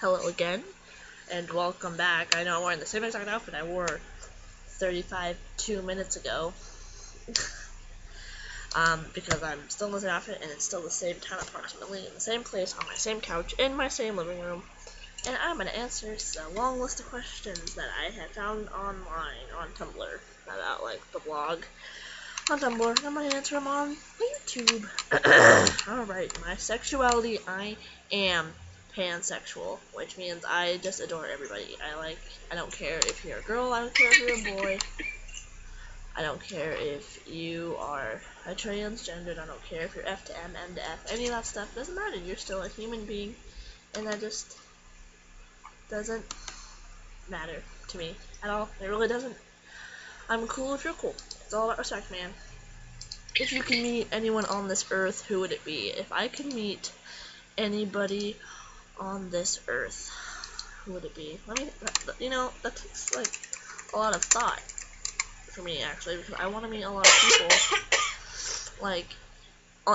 Hello again, and welcome back. I know I'm wearing the same exact outfit I wore 2 minutes ago. Because I'm still in the same outfit, and it's still the same time approximately, in the same place, on my same couch, in my same living room. And I'm going to answer a long list of questions that I have found online, on Tumblr, about, the blog, on Tumblr, and I'm going to answer them on YouTube. Alright, my sexuality, I am pansexual, which means I just adore everybody. I don't care if you're a girl, I don't care if you're a boy, I don't care if you are a transgender, I don't care if you're F to M, M to F, any of that stuff, doesn't matter, you're still a human being, and that just doesn't matter to me at all, it really doesn't. I'm cool if you're cool, it's all about respect, man. If you can meet anyone on this earth, who would it be? If I could meet anybody on this earth, who would it be? That takes a lot of thought for me, actually, because I want to meet a lot of people.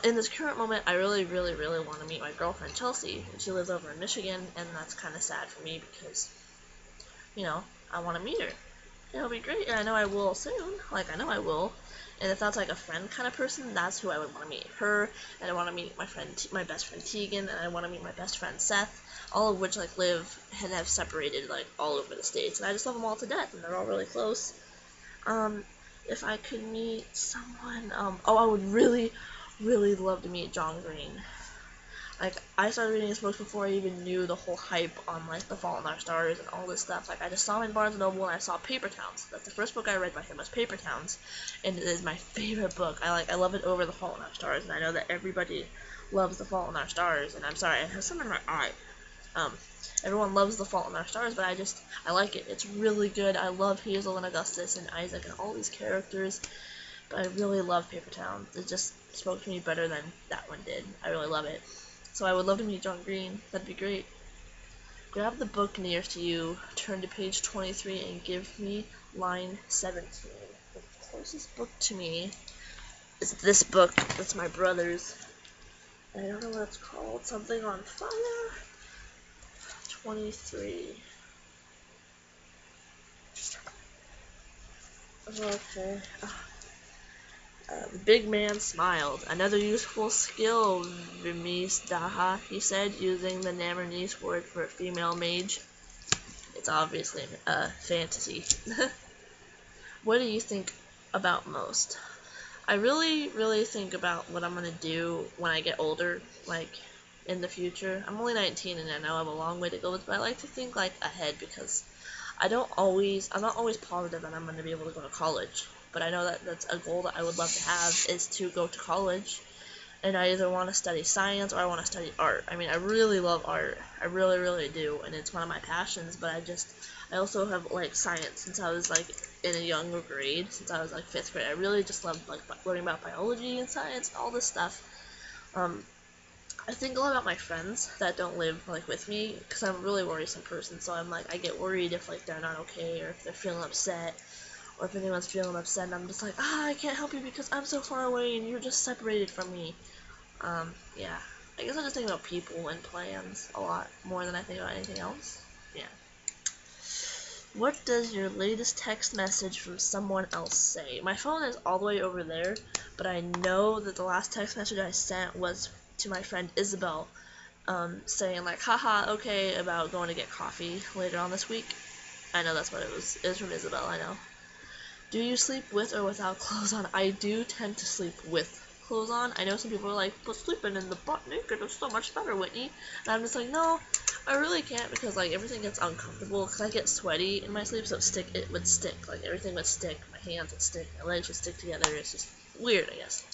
In this current moment, I really, really, really want to meet my girlfriend Chelsea, and she lives over in Michigan, and that's kind of sad for me because, I want to meet her. It'll be great, and I know I will soon. I know I will. And if that's a friend kind of person, that's who I would want to meet. Her, and I want to meet my best friend Tegan, and I want to meet my best friend Seth, all of which live and have separated all over the states, and I just love them all to death, and they're all really close. If I could meet someone, I would really, really love to meet John Green. I started reading his books before I even knew the whole hype on, The Fault in Our Stars and all this stuff. I just saw him in Barnes & Noble, and I saw Paper Towns. That's the first book I read by him, was Paper Towns, and it is my favorite book. I love it over The Fault in Our Stars, and I know that everybody loves The Fault in Our Stars, and I'm sorry, I have something in my eye. Everyone loves The Fault in Our Stars, but I like it. It's really good. I love Hazel and Augustus and Isaac and all these characters, but I really love Paper Towns. It just spoke to me better than that one did. I really love it. So I would love to meet John Green. That'd be great. Grab the book nearest to you, turn to page 23, and give me line 17. The closest book to me is this book. That's my brother's. I don't know what it's called. Something on Fire? 23. Okay. The big man smiled. Another useful skill, Vimis Daha, he said, using the Namarnese word for a female mage. It's obviously a fantasy. What do you think about most? I really, really think about what I'm going to do when I get older, in the future. I'm only 19 and I know I have a long way to go, but I like to think, ahead, because I'm not always positive that I'm going to be able to go to college. But I know that that's a goal that I would love to have, is to go to college, and I either want to study science or I want to study art. I mean, I really love art. I really, really do, and it's one of my passions, but I also have, science since I was, in a younger grade, since I was, 5th grade. I really just love, learning about biology and science and all this stuff. I think a lot about my friends that don't live, with me, because I'm a really worrisome person, so I get worried if, they're not okay, or if they're feeling upset, or if anyone's feeling upset, and I'm just I can't help you because I'm so far away and you're just separated from me. Yeah. I guess I just think about people and plans a lot more than I think about anything else. Yeah. What does your latest text message from someone else say? My phone is all the way over there, but I know that the last text message I sent was to my friend Isabel, saying haha, okay, about going to get coffee later on this week. I know that's what it was. It was from Isabel, I know. Do you sleep with or without clothes on? I do tend to sleep with clothes on. I know some people are but sleeping in the butt naked is so much better, Whitney. And I'm just no, I really can't, because everything gets uncomfortable, because I get sweaty in my sleep, so it would stick. Everything would stick. My hands would stick. My legs would stick together. It's just weird, I guess.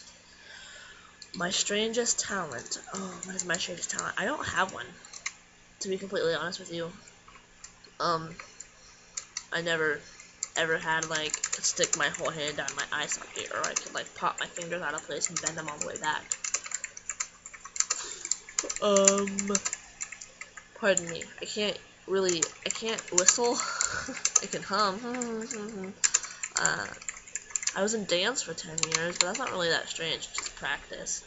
My strangest talent. Oh, what is my strangest talent? I don't have one, to be completely honest with you. I never ever had to stick my whole hand down my eye socket, or I could pop my fingers out of place and bend them all the way back. Pardon me. I can't whistle. I can hum. I was in dance for 10 years, but that's not really that strange. It's just practice.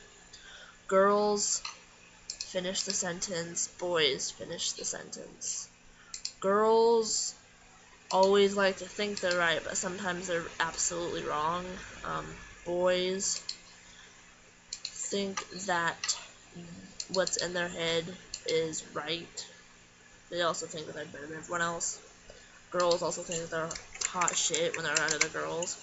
Girls finish the sentence. Boys, finish the sentence. Girls always like to think they're right, but sometimes they're absolutely wrong. Boys think that what's in their head is right. They also think that they're better than everyone else. Girls also think that they're hot shit when they're around other girls.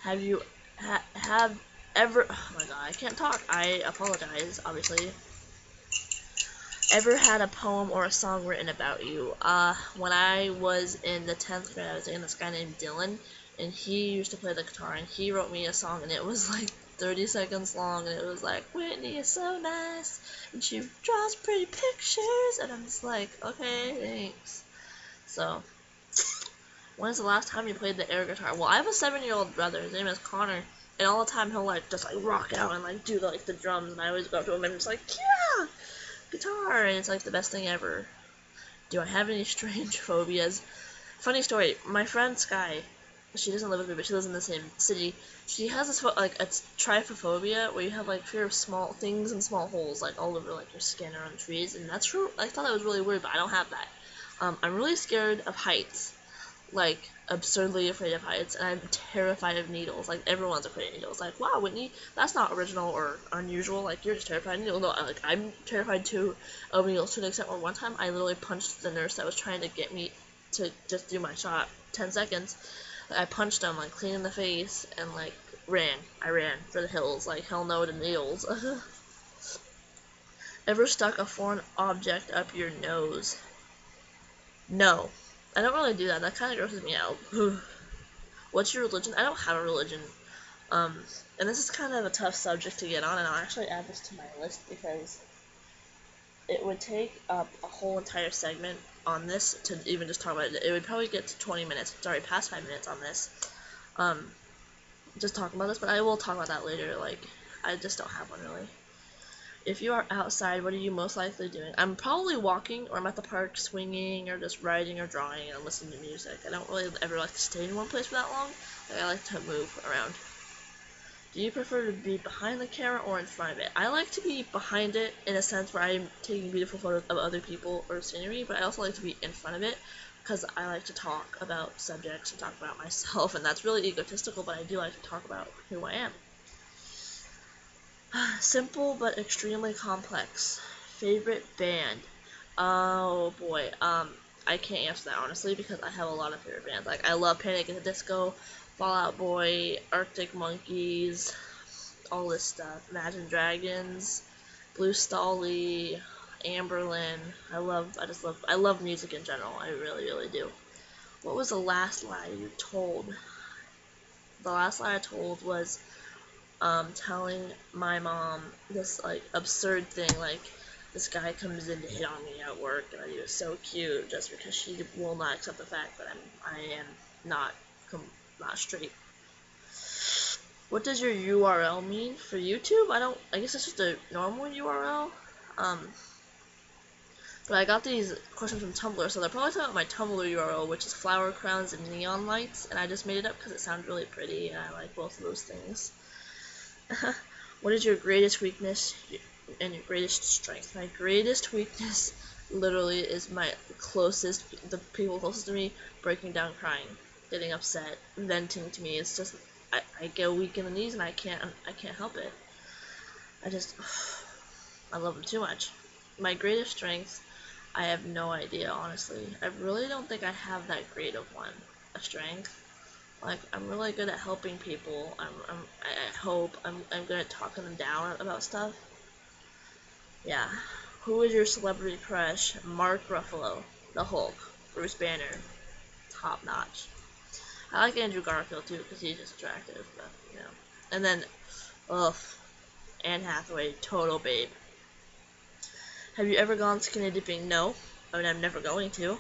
Have you have ever? Oh my god, I can't talk. I apologize. Obviously. Ever had a poem or a song written about you? When I was in the 10th grade, I was dating this guy named Dylan, and he used to play the guitar, and he wrote me a song, and it was like 30 seconds long, and it was like, Whitney is so nice, and she draws pretty pictures, and I'm just like, okay, thanks. So, when's the last time you played the air guitar? Well, I have a 7-year-old brother, his name is Connor, and all the time he'll like just like rock out and like do the drums, and I always go up to him and I'm just like, yeah! Guitar, and it's like the best thing ever. Do I have any strange phobias? Funny story, my friend Sky, she doesn't live with me, but she lives in the same city. She has this like a trypophobia where you have like fear of small things and small holes like all over like your skin or on trees, and that's true. I thought that was really weird, but I don't have that. I'm really scared of heights, like absurdly afraid of heights, and I'm terrified of needles. Like everyone's afraid of needles. Like, wow, Whitney, that's not original or unusual. Like you're just terrified of needles. No, like I'm terrified too of needles to the extent where one time I literally punched the nurse that was trying to get me to just do my shot. 10 seconds. I punched him like clean in the face and like ran. I ran for the hills. Like hell no to needles. Ever stuck a foreign object up your nose? No. I don't really do that. That kind of grosses me out. What's your religion? I don't have a religion. And this is kind of a tough subject to get on, and I'll actually add this to my list because it would take up a whole entire segment on this to even just talk about it. It would probably get to 20 minutes. It's already past 5 minutes on this. Just talking about this, but I will talk about that later. Like, I just don't have one really. If you are outside, what are you most likely doing? I'm probably walking, or I'm at the park swinging, or just writing or drawing and listening to music. I don't really ever like to stay in one place for that long. Like, I like to move around. Do you prefer to be behind the camera or in front of it? I like to be behind it in a sense where I'm taking beautiful photos of other people or scenery, but I also like to be in front of it because I like to talk about subjects and talk about myself, and that's really egotistical, but I do like to talk about who I am. Simple but extremely complex. Favorite band? Oh boy, I can't answer that honestly because I have a lot of favorite bands. Like I love Panic at the Disco, Fall Out Boy, Arctic Monkeys, all this stuff. Imagine Dragons, Blue Stahli, Amberlin. I love music in general. I really, really do. What was the last lie you told? The last lie I told was telling my mom this like absurd thing, like this guy comes in to hit on me at work, and he was so cute, just because she will not accept the fact that I am not straight. What does your URL mean for YouTube? I guess it's just a normal URL. But I got these questions from Tumblr, so they're probably talking about my Tumblr URL, which is flower crowns and neon lights, and I just made it up because it sounds really pretty, and I like both of those things. What is your greatest weakness and your greatest strength? My greatest weakness literally is the people closest to me breaking down crying, getting upset, venting to me. It's just, I get weak in the knees and I can't help it. I love them too much. My greatest strength, I have no idea, honestly. I really don't think I have that great of one, a strength. Like, I'm really good at helping people. I hope I'm good at talking them down about stuff. Yeah. Who is your celebrity crush? Mark Ruffalo, the Hulk, Bruce Banner, top notch. I like Andrew Garfield too because he's just attractive, but you know. And then, Anne Hathaway, total babe. Have you ever gone skinny dipping? No. I mean, I'm never going to.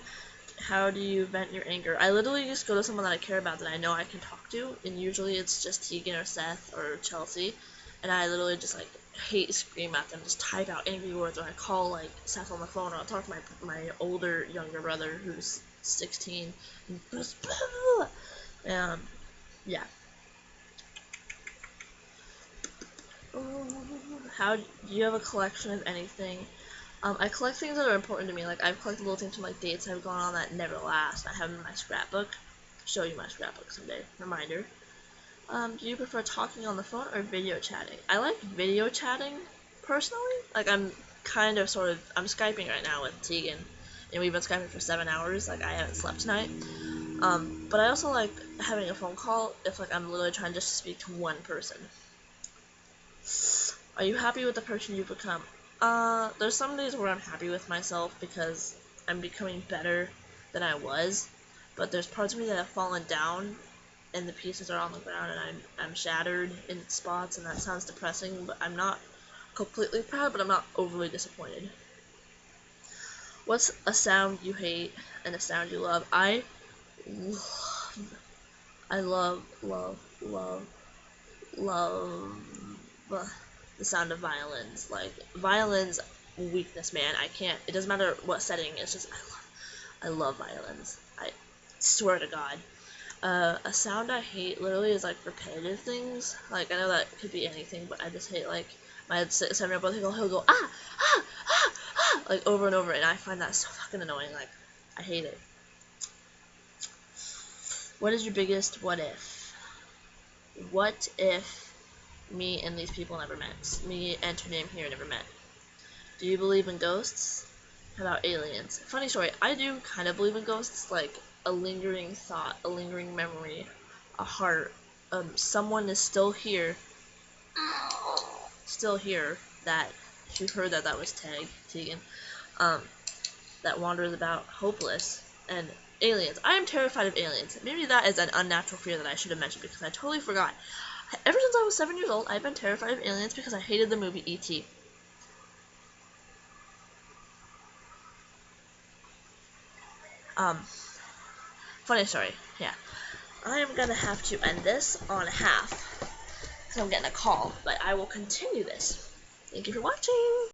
How do you vent your anger? I literally just go to someone that I care about that I know I can talk to, and usually it's just Tegan or Seth or Chelsea, and I literally just like hate scream at them, just type out angry words, or I call like Seth on the phone, or I'll talk to my younger brother who's 16, and just yeah. How do you have a collection of anything? I collect things that are important to me. Like I've collected little things from like dates I've gone on that never last. I have them in my scrapbook. Show you my scrapbook someday. Reminder. Do you prefer talking on the phone or video chatting? I like video chatting personally. Like I'm I'm Skyping right now with Tegan, and we've been Skyping for 7 hours. Like I haven't slept tonight. But I also like having a phone call if like I'm literally trying just to speak to one person. Are you happy with the person you've become? There's some days where I'm happy with myself because I'm becoming better than I was, but there's parts of me that have fallen down and the pieces are on the ground and I'm shattered in spots, and that sounds depressing, but I'm not completely proud, but I'm not overly disappointed. What's a sound you hate and a sound you love? I love the sound of violins. Like violins, weakness, man. I can't. It doesn't matter what setting. It's just I love violins. I swear to God. A sound I hate literally is like repetitive things. Like I know that could be anything, but I just hate like my 7-year-old brother. He'll go like over and over, and I find that so fucking annoying. Like I hate it. What is your biggest what if? What if me and these people never met? Me and her name here never met. Do you believe in ghosts? How about aliens? Funny story, I do kind of believe in ghosts, like a lingering thought, a lingering memory, a heart. Someone is still here, that, if you heard that, that was Tegan, that wanders about hopeless, and aliens. I am terrified of aliens. Maybe that is an unnatural fear that I should have mentioned because I totally forgot. Ever since I was 7 years old, I've been terrified of aliens because I hated the movie E.T. Funny story, yeah. I am gonna have to end this on half because I'm getting a call, but I will continue this. Thank you for watching!